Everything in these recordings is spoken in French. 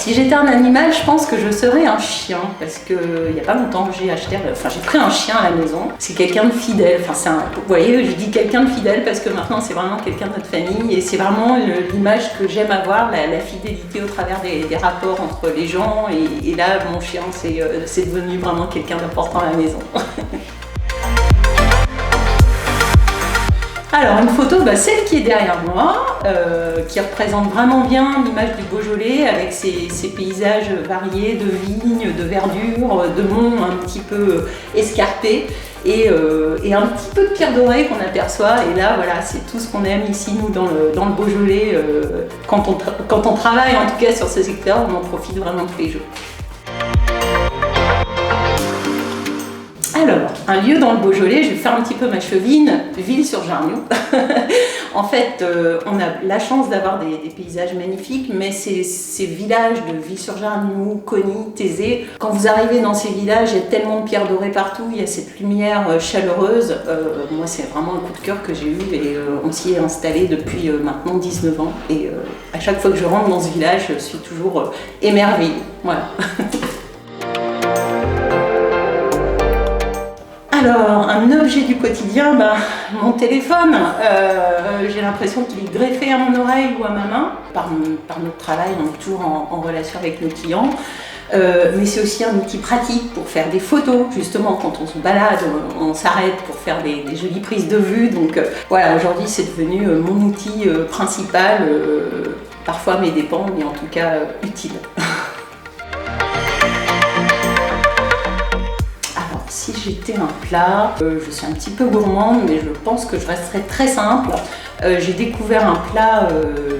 si j'étais un animal, je pense que je serais un chien, parce que il n'y a pas longtemps que j'ai pris un chien à la maison. C'est quelqu'un de fidèle, vous voyez, je dis quelqu'un de fidèle parce que maintenant c'est vraiment quelqu'un de notre famille et c'est vraiment l'image que j'aime avoir, la fidélité au travers des rapports entre les gens et là, mon chien, c'est devenu vraiment quelqu'un d'important à la maison. Alors une photo, celle qui est derrière moi, qui représente vraiment bien l'image du Beaujolais avec ses paysages variés de vignes, de verdure, de monts un petit peu escarpés et un petit peu de pierre dorée qu'on aperçoit. Et là, voilà, c'est tout ce qu'on aime ici, nous, dans le Beaujolais. Quand on travaille, en tout cas, sur ce secteur, on en profite vraiment tous les jours. Alors, un lieu dans le Beaujolais, je vais faire un petit peu ma chevine, Ville-sur-Jarniou. En fait, on a la chance d'avoir des paysages magnifiques, mais ces villages de Ville-sur-Jarniou, Cony, Thésée, quand vous arrivez dans ces villages, il y a tellement de pierres dorées partout, il y a cette lumière chaleureuse. Moi, c'est vraiment un coup de cœur que j'ai eu et on s'y est installé depuis maintenant 19 ans. Et à chaque fois que je rentre dans ce village, je suis toujours émerveillée. Voilà. Alors, un objet du quotidien, mon téléphone, j'ai l'impression qu'il est greffé à mon oreille ou à ma main. Par notre travail, on est toujours en relation avec nos clients. Mais c'est aussi un outil pratique pour faire des photos. Justement, quand on se balade, on s'arrête pour faire des jolies prises de vue. Donc voilà, aujourd'hui, c'est devenu mon outil principal, parfois à mes dépens, mais en tout cas utile. Si j'étais un plat, je suis un petit peu gourmande, mais je pense que je resterais très simple. J'ai découvert un plat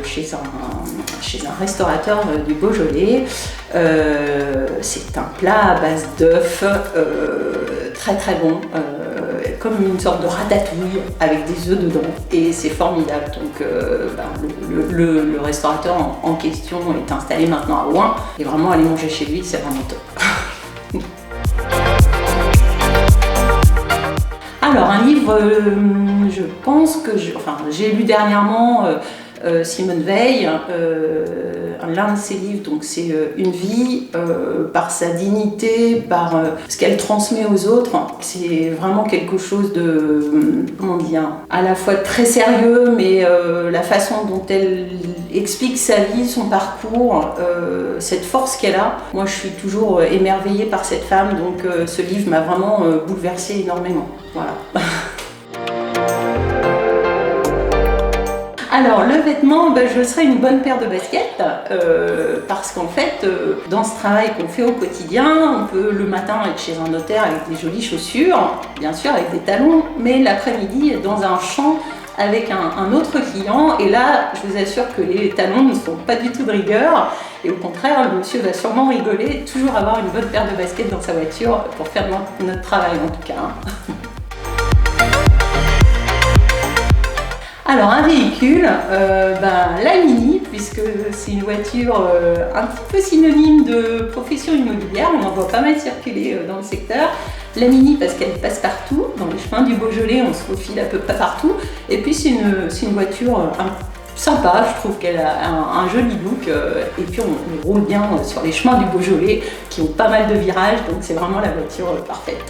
chez un restaurateur du Beaujolais. C'est un plat à base d'œufs, très très bon, comme une sorte de ratatouille avec des œufs dedans, et c'est formidable. Donc le restaurateur en question est installé maintenant à Ouin, et vraiment aller manger chez lui, c'est vraiment top. Alors un livre, je pense que j'ai lu dernièrement Simone Veil, l'un de ses livres, donc c'est Une vie, par sa dignité, par ce qu'elle transmet aux autres. C'est vraiment quelque chose de, comment dire, à la fois très sérieux, mais la façon dont elle explique sa vie, son parcours, cette force qu'elle a. Moi, je suis toujours émerveillée par cette femme, donc ce livre m'a vraiment bouleversée énormément. Voilà. Alors le vêtement, je serais une bonne paire de baskets parce qu'en fait, dans ce travail qu'on fait au quotidien, on peut le matin être chez un notaire avec des jolies chaussures, bien sûr avec des talons, mais l'après-midi être dans un champ avec un autre client, et là, je vous assure que les talons ne sont pas du tout de rigueur, et au contraire, le monsieur va sûrement rigoler, toujours avoir une bonne paire de baskets dans sa voiture pour faire notre travail en tout cas. Alors un véhicule, la Mini, puisque c'est une voiture un petit peu synonyme de profession immobilière, on en voit pas mal circuler dans le secteur. La Mini parce qu'elle passe partout, dans les chemins du Beaujolais on se faufile à peu près partout, et puis c'est une voiture sympa, je trouve qu'elle a un joli look, et puis on roule bien sur les chemins du Beaujolais qui ont pas mal de virages, donc c'est vraiment la voiture parfaite.